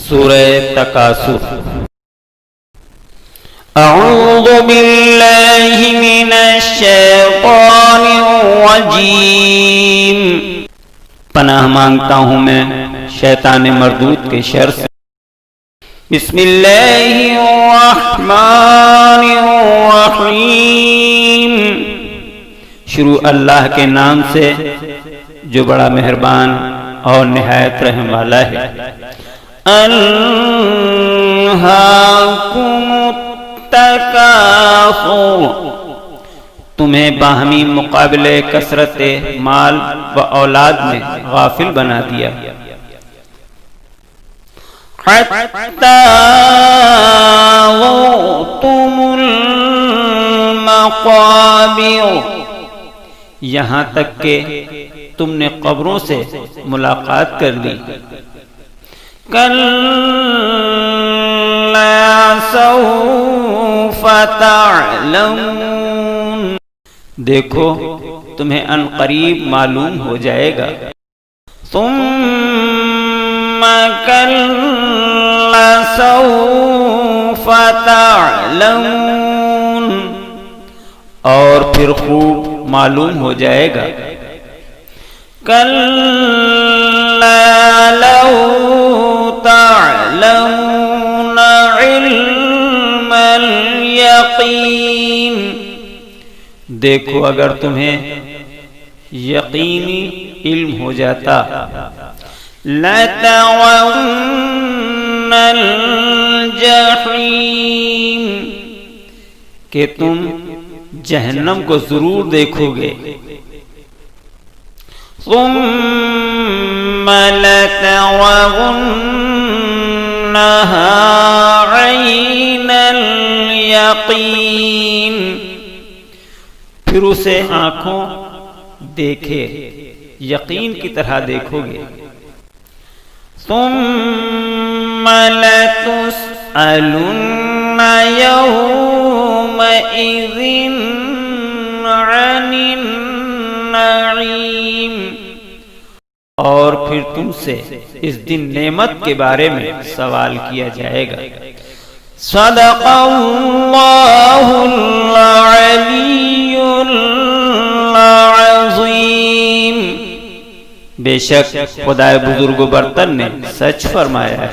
سورہ تکاثر۔ اعوذ باللہ من الشیطان الرجیم، پناہ مانگتا ہوں میں شیطان مردود کے شر سے۔ بسم اللہ الرحمن الرحیم، شروع اللہ کے نام سے جو بڑا مہربان اور نہایت رحم والا ہے۔ الہاکم التکاثر، تمہیں باہمی مقابلے کثرت مال و اولاد میں غافل بنا دیا، حتی زرتم المقابر، یہاں تک کہ تم نے قبروں سے ملاقات کر لی۔ کلا سوف تعلمون، دیکھو تمہیں ان قریب معلوم ہو جائے گا۔ ثم کلا سوف تعلمون، اور پھر خوب معلوم ہو جائے گا۔ کلا لو تعلمون علم الیقین، دیکھو اگر تمہیں یقینی علم ہو جاتا۔ لَتَرَوُنَّ الْجَحِيمَ، کہ تم جہنم کو ضرور دیکھو گے۔ ثُمَّ لَتَرَوُنَّهَا عَيْنَ الْيَقِينِ، پھر اسے آنکھوں دیکھے یقین کی طرح دیکھو گے۔ ثُمَّ لَتُسْأَلُنَّ يَوْمَئِذٍ عَنِ النَّعِيمِ، اور پھر تم سے اس دن نعمت کے بارے میں سوال کیا جائے گا۔ صدق اللہ العلی العظیم، بے شک خدائے بزرگ و برتر نے سچ فرمایا ہے۔